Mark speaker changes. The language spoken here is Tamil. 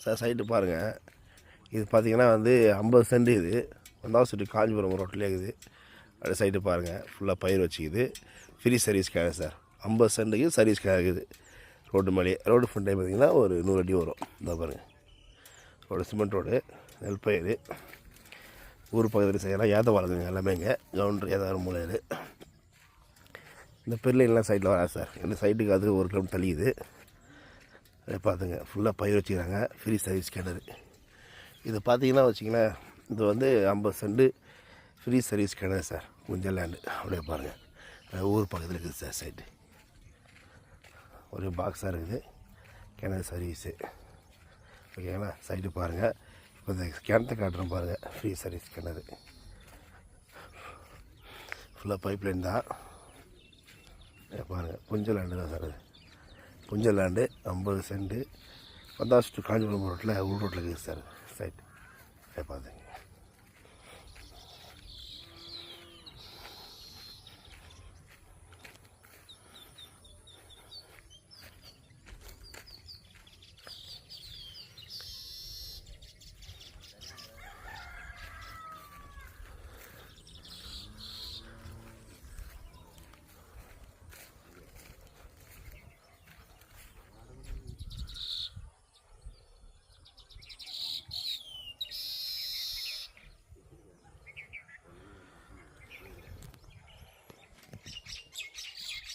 Speaker 1: சார் சைட்டு பாருங்கள். இது பார்த்திங்கன்னா வந்து 50 சென்ட். இது 1வது ஸ்ட்ரீட் காஞ்சிபுரம் ரோட்டில் இருக்குது. அப்படியே சைட்டு பாருங்கள். ஃபுல்லாக பயிர் வச்சுக்குது. ஃப்ரீ சர்வீஸ் கிணறு சார். 50 சென்ட்டுக்கு சர்வீஸ் கிணறு இருக்குது. ரோடு மேலேயே. ரோடு ஃப்ரண்ட் டைம் பார்த்திங்கன்னா ஒரு 100 அடி வரும். இந்த பாருங்கள், ரோடு சிமெண்ட் ரோடு, நெல் பயிர். ஊர் பக்கத்தில் செய்யலாம். ஏத வளர்க்குங்க எல்லாமே. இங்கே கவுண்டர் ஏதாவது மூலையில் இந்த பெருலைலாம் சைட்டில் வராது சார். இந்த சைட்டுக்கு அது 1 கிலோமீட்டர் தள்ளியுது. அதை பார்த்துங்க, ஃபுல்லாக பயிர் வச்சுக்கிறாங்க. ஃப்ரீ சர்வீஸ் கிணறு. இது பார்த்தீங்கன்னா வச்சிங்களேன், இது வந்து 50 சென்ட்டு ஃப்ரீ சர்வீஸ் கிணறு சார். கொஞ்சம் லேண்டு. அப்படியே பாருங்கள், ஊர் பக்கத்தில் இருக்குது சார் சைட்டு. ஒரு பாக்ஸாக இருக்குது கிணறு சர்வீஸு. ஓகேங்களா? சைட்டு பாருங்கள். இப்போ இந்த கிணத்தை காட்டுறோம் பாருங்கள். ஃப்ரீ சர்வீஸ் கிணறு. ஃபுல்லாக பைப் லைன் தான் பாருங்கள். புஞ்சல் லேண்டு தான் சார். அது புஞ்சல் லேண்டு 50 சென்ட்டு 1வது ஸ்ட்ரீட் காஞ்சிபுரம் ரோட்டில் உள் ரோட்டில் இருக்குது சார் சைட்டு. பார்த்துங்க.